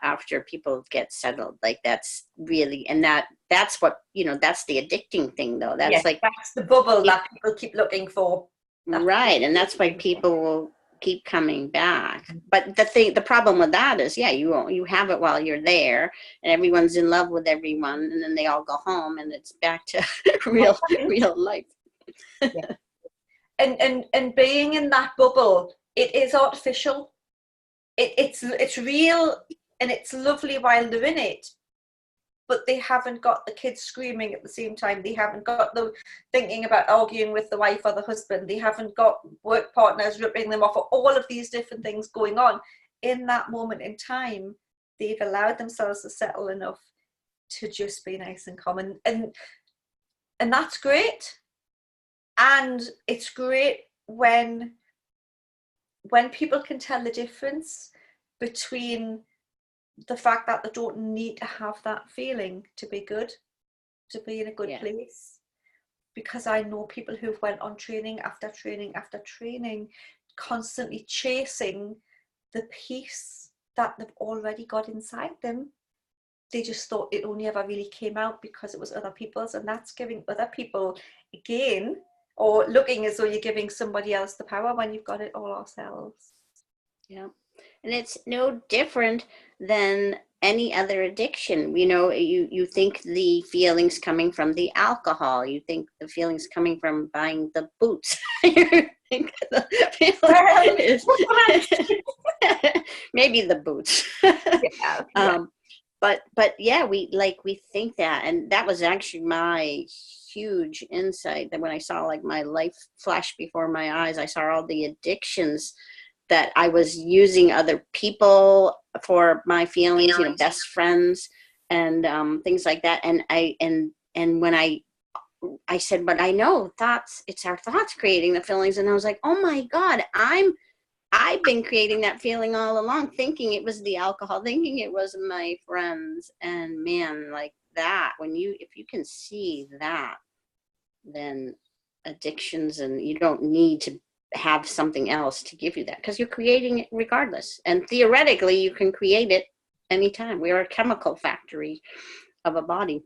after people get settled, like that's really, and that's what, that's the addicting thing though. That's that's the bubble that people keep looking for. Right. And that's why people will keep coming back. But the problem with that is, you have it while you're there, and everyone's in love with everyone, and then they all go home, and it's back to real life. Yeah. And being in that bubble, it is artificial. It's real, and it's lovely while they're in it, but they haven't got the kids screaming at the same time. They haven't got them thinking about arguing with the wife or the husband. They haven't got work partners ripping them off, or all of these different things going on. In that moment in time, they've allowed themselves to settle enough to just be nice and calm. And that's great. And it's great when people can tell the difference between the fact that they don't need to have that feeling to be good, to be in a good place. Because I know people who've went on training after training after training, constantly chasing the peace that they've already got inside them. They just thought it only ever really came out because it was other people's, and that's giving other people again, or looking as though you're giving somebody else the power when you've got it all ourselves. Yeah. And it's no different than any other addiction. You think the feelings coming from the alcohol, you think the feelings coming from buying the boots. You think the feeling is maybe the boots. But we think that, and that was actually my huge insight, that when I saw like my life flash before my eyes, I saw all the addictions that I was using other people for my feelings, best friends and things like that. And when I I said, but I know thoughts, it's our thoughts creating the feelings. And I was like, oh my God, I've been creating that feeling all along, thinking it was the alcohol, thinking it was my friends. And man, like that, if you can see that, then addictions, and you don't need to have something else to give you that, because you're creating it regardless. And theoretically, you can create it anytime. We are a chemical factory of a body.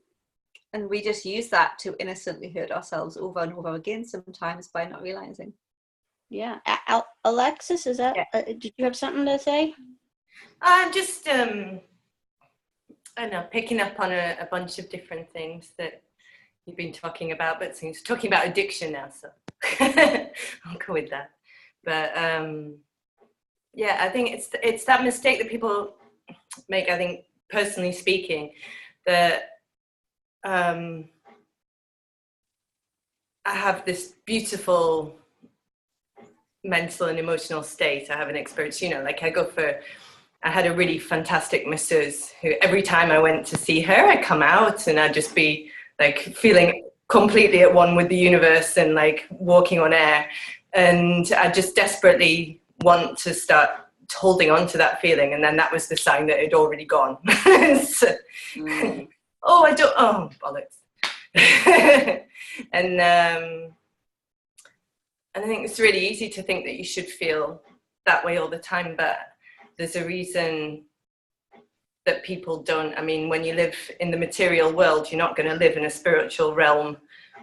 And we just use that to innocently hurt ourselves over and over again sometimes by not realizing. Yeah. Alexis, is that, did you have something to say? I'm just, I don't know, picking up on a bunch of different things that you've been talking about, but since talking about addiction now, so I'll go with that. But yeah, I think it's that mistake that people make, I think, personally speaking, that I have this beautiful mental and emotional state. I have an experience, like I had a really fantastic masseuse who every time I went to see her, I'd come out and I'd just be like feeling completely at one with the universe and like walking on air. And I just desperately want to start holding on to that feeling. And then that was the sign that it had already gone. So, oh, bollocks. And I think it's really easy to think that you should feel that way all the time, but there's a reason that people don't. I mean, when you live in the material world, you're not going to live in a spiritual realm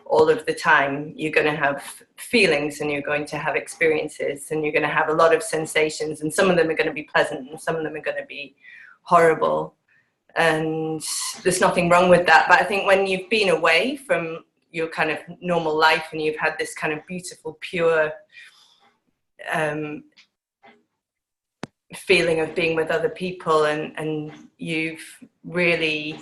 all of the time. You're going to have feelings and you're going to have experiences and you're going to have a lot of sensations, and some of them are going to be pleasant and some of them are going to be horrible. And there's nothing wrong with that. But I think when you've been away from your kind of normal life and you've had this kind of beautiful, pure feeling of being with other people, and you've really,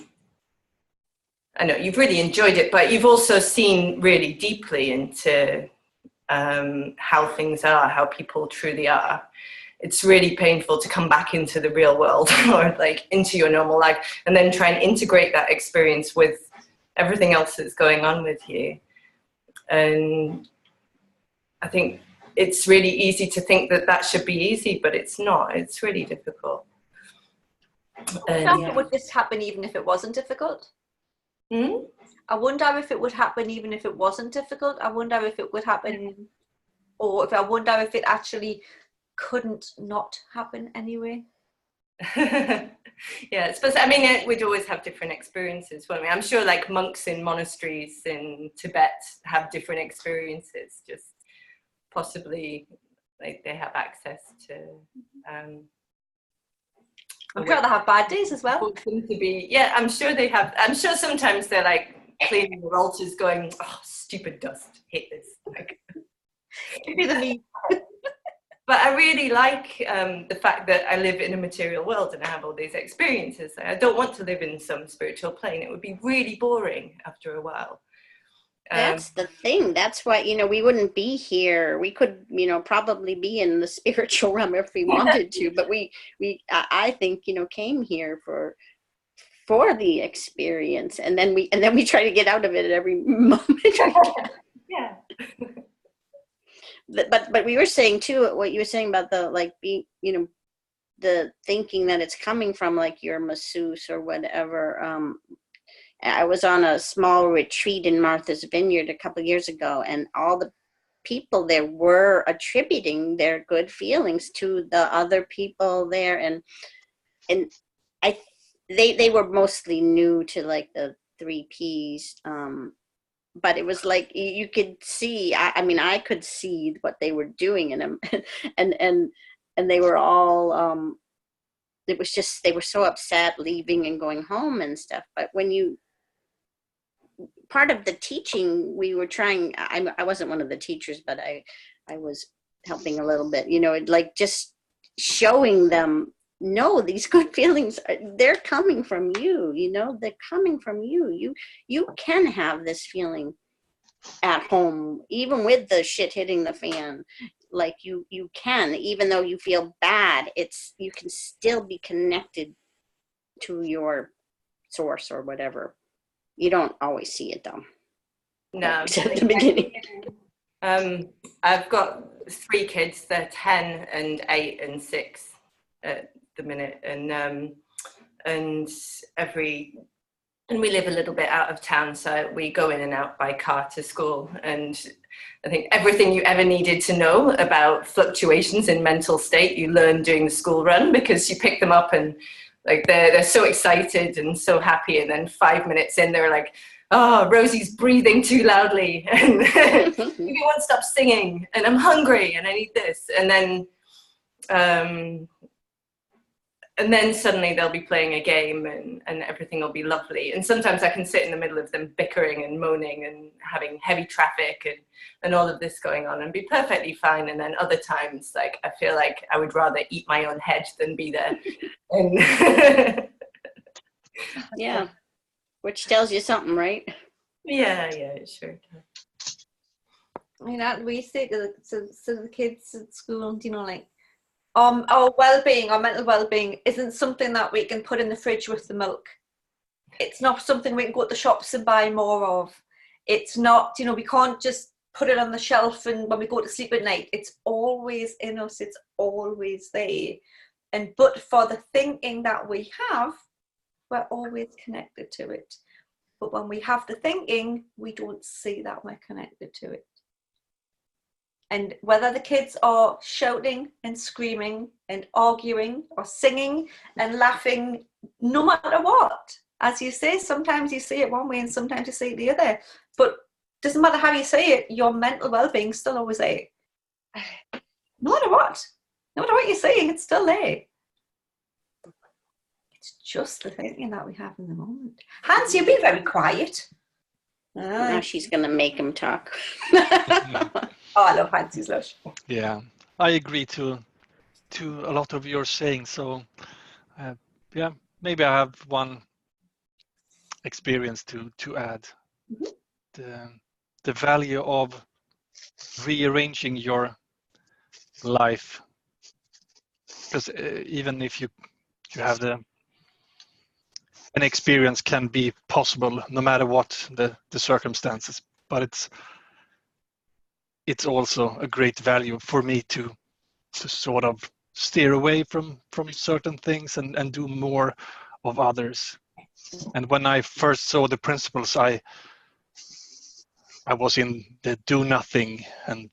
you've really enjoyed it, but you've also seen really deeply into how things are, how people truly are. It's really painful to come back into the real world or like into your normal life and then try and integrate that experience with everything else that's going on with you. And I think it's really easy to think that that should be easy, but it's not. It's really difficult. It would just happen even if it wasn't difficult. Hmm? I wonder if it would happen even if it wasn't difficult. I wonder if it would happen, or I wonder if it actually couldn't not happen anyway. Yeah, I mean, we'd always have different experiences, wouldn't we? I'm sure like monks in monasteries in Tibet have different experiences, just possibly like they have access to I'm sure they have bad days as well. Yeah, I'm sure they have. I'm sure sometimes they're like cleaning their altars going, oh, stupid dust, hate this. Like, Give me the me. But I really like the fact that I live in a material world and I have all these experiences. I don't want to live in some spiritual plane. It would be really boring after a while. That's the thing. That's why, we wouldn't be here. We could, probably be in the spiritual realm if we wanted to, but I think, came here for the experience, and then we try to get out of it at every moment. Yeah. But we were saying too, what you were saying about the like being, the thinking that it's coming from like your masseuse or whatever. I was on a small retreat in Martha's Vineyard a couple of years ago, and all the people there were attributing their good feelings to the other people there, and they were mostly new to like the 3 Ps. But it was like you could see. I mean, I could see what they were doing in them, and they were all. It was just they were so upset leaving and going home and stuff. But when part of the teaching we were trying. I wasn't one of the teachers, but I was helping a little bit. Like just showing them. No, these good feelings, they're coming from you, they're coming from you. You can have this feeling at home, even with the shit hitting the fan. Like you can, even though you feel bad, you can still be connected to your source or whatever. You don't always see it though. No. At the beginning. I've got 3 kids. They're 10 and 8 and 6 at the minute, and we live a little bit out of town, so we go in and out by car to school. And I think everything you ever needed to know about fluctuations in mental state, you learn doing the school run, because you pick them up and like they're so excited and so happy, and then 5 minutes in they're like, oh, Rosie's breathing too loudly, and you won't stop singing, and I'm hungry and I need this. And then suddenly they'll be playing a game, and everything will be lovely. And sometimes I can sit in the middle of them bickering and moaning and having heavy traffic and all of this going on and be perfectly fine. And then other times, like, I feel like I would rather eat my own head than be there. And Yeah, which tells you something, right? yeah, it sure does. You know, we say to the kids at school, you know, like, our well-being, our mental well-being isn't something that we can put in the fridge with the milk. It's not something we can go to the shops and buy more of. It's not, you know, we can't just put it on the shelf and when we go to sleep at night. It's always in us. It's always there. But for the thinking that we have, we're always connected to it. But when we have the thinking, we don't see that we're connected to it. And whether the kids are shouting and screaming and arguing or singing and laughing, no matter what, as you say, sometimes you see it one way and sometimes you see it the other. But doesn't matter how you say it, your mental well-being is still always there. No matter what you're saying, it's still there. It's just the thinking that we have in the moment. Hans, you've been very quiet. Now she's going to make him talk. Oh, I love Hansy's lush. Yeah, I agree to a lot of your saying. So, yeah, maybe I have one experience to add. Mm-hmm. The value of rearranging your life, because even if you have an experience can be possible no matter what the circumstances, but it's also a great value for me to sort of steer away from certain things and do more of others. And when I first saw the principles, I was in the do nothing and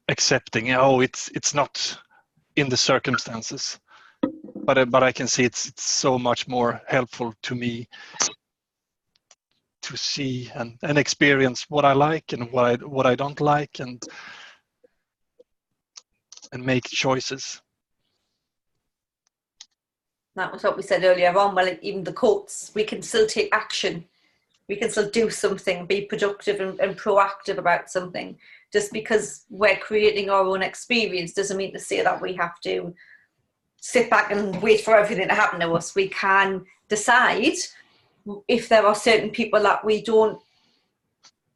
accepting, it's not in the circumstances, but I can see it's so much more helpful to me to see and experience what I like and what I don't like, and make choices. That was what we said earlier on. Well, even the quotes, we can still take action. We can still do something, be productive and proactive about something. Just because we're creating our own experience doesn't mean to say that we have to sit back and wait for everything to happen to us. We can decide if there are certain people that we don't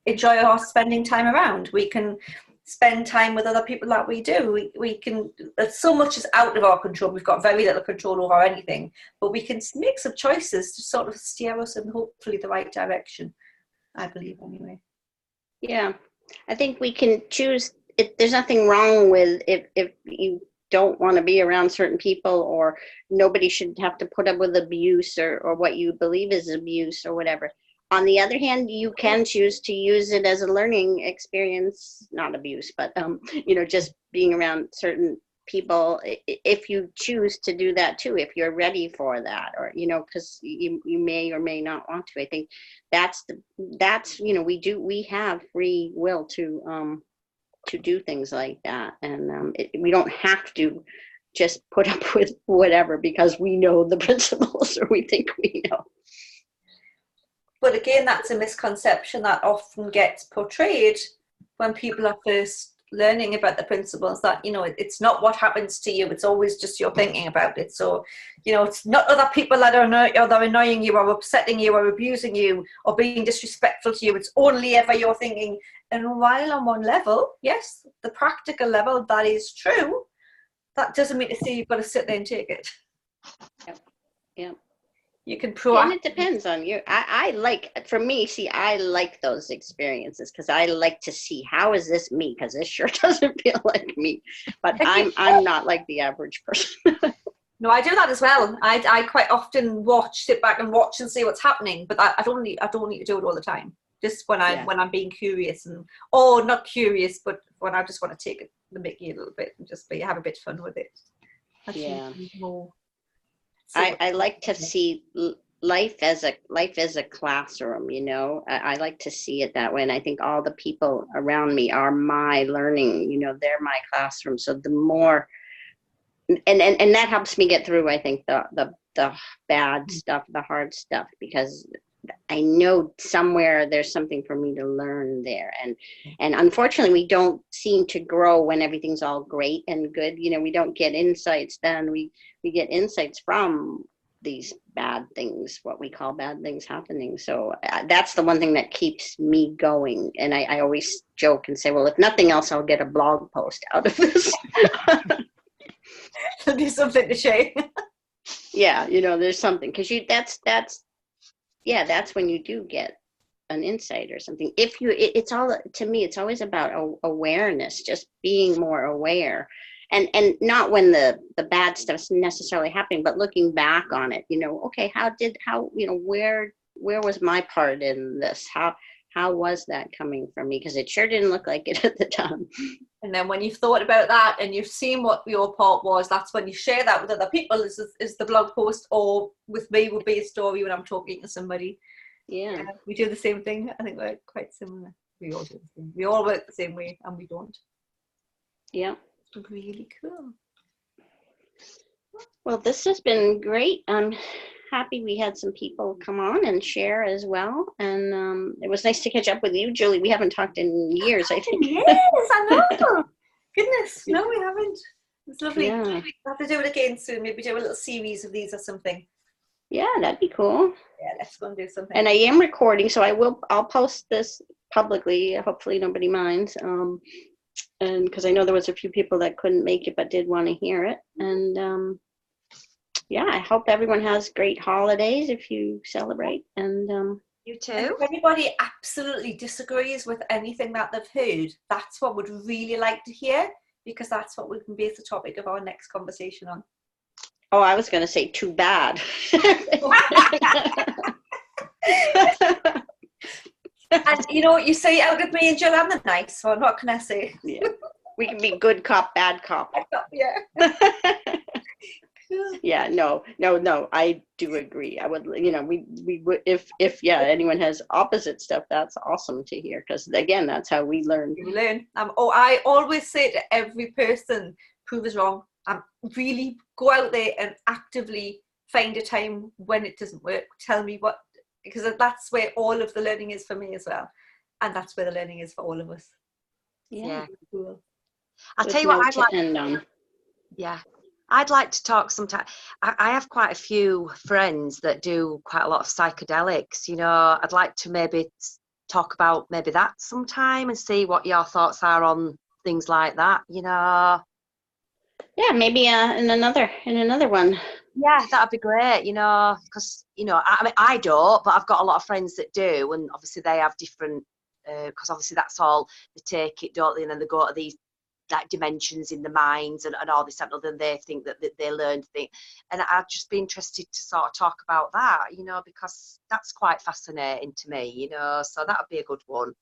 enjoy our spending time around. We can spend time with other people that we do. We can, so much is out of our control. We've got very little control over anything, but we can make some choices to sort of steer us in hopefully the right direction, I believe, anyway. Yeah, I think we can choose. There's nothing wrong with if you don't want to be around certain people, or nobody should have to put up with abuse or what you believe is abuse or whatever. On the other hand, you can choose to use it as a learning experience, not abuse, but just being around certain people, if you choose to do that too, if you're ready for that, or because you may or may not want to. I think that's we have free will to do things like that, and we don't have to just put up with whatever because we know the principles or we think we know. But again, that's a misconception that often gets portrayed when people are first learning about the principles, that, it's not what happens to you, it's always just your thinking about it. So, it's not other people that are annoying you or upsetting you or abusing you or being disrespectful to you. It's only ever your thinking. And while on one level, yes, the practical level, that is true, that doesn't mean to say you've got to sit there and take it. Yeah. You can And it depends on you. I like, for me, see, I like those experiences because I like to see how is this me, because this sure doesn't feel like me. But I'm not like the average person. No, I do that as well. I quite often sit back and watch and see what's happening, but I don't need to do it all the time. Just when I'm being curious, or not curious, but when I just want to take the mickey a little bit and just have a bit of fun with it. I like to see life as a classroom, you know. I like to see it that way, and I think all the people around me are my learning, you know, they're my classroom. So the more and that helps me get through, I think, the bad stuff, the hard stuff, because I know somewhere there's something for me to learn there. And unfortunately, we don't seem to grow when everything's all great and good. You know, we don't get insights then. We get insights from these bad things, what we call bad things happening. So that's the one thing that keeps me going. And I always joke and say, well, if nothing else, I'll get a blog post out of this. There'll be something to share. Yeah, you know, there's something, because that's when you do get an insight or something. It's all, to me, it's always about awareness, just being more aware, and not when the bad stuff's necessarily happening, but looking back on it, you know, okay, you know, where was my part in this? How was that coming from me? Because it sure didn't look like it at the time. And then when you've thought about that and you've seen what your part was, that's when you share that with other people, is the blog post, or with me would be a story when I'm talking to somebody. Yeah. We do the same thing. I think we're quite similar. We all do the same. We all work the same way, and we don't. Yeah. It's really cool. Well, this has been great. I'm happy we had some people come on and share as well. And it was nice to catch up with you, Julie. We haven't talked in years, I think. Yes, I know. Goodness, no, we haven't. It's lovely. Yeah. We'll have to do it again soon. Maybe do a little series of these or something. Yeah, that'd be cool. Yeah, let's go and do something. And I am recording, so I'll post this publicly. Hopefully nobody minds. And because I know there was a few people that couldn't make it but did want to hear it. And yeah, I hope everyone has great holidays if you celebrate. And You too. if anybody absolutely disagrees with anything that they've heard, that's what we'd really like to hear, because that's what we can base the topic of our next conversation on. oh, I was going to say too bad. And you know what you say out of me and Jill, I'm the nice one. What can I say? Yeah, we can be good cop, bad cop. Yeah. Yeah, no, I do agree. I would, you know, we would, if anyone has opposite stuff, that's awesome to hear, because again, that's how we learn. You learn. I always say to every person, prove us wrong. Really go out there and actively find a time when it doesn't work. Tell me what, because that's where all of the learning is for me as well, and that's where the learning is for all of us. Yeah. Cool. I'll tell you what I'd like. End on. Yeah. I'd like to talk sometime. I have quite a few friends that do quite a lot of psychedelics. You know, I'd like to maybe talk about maybe that sometime and see what your thoughts are on things like that. You know. Yeah, maybe in another one. Yeah, that'd be great. You know, because you know, I mean, I don't, but I've got a lot of friends that do, and obviously they have different. Because obviously that's all they take it, don't they? And then they go to these like dimensions in the minds and all this and other, and they think that they learned things. And I'd just be interested to sort of talk about that, you know, because that's quite fascinating to me, you know. So that would be a good one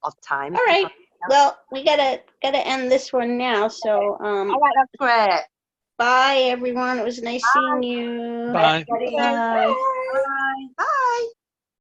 of time. All right. Well, we gotta end this one now. So all right, that's great. Bye everyone. It was nice seeing you. Bye. Bye. Bye. Bye.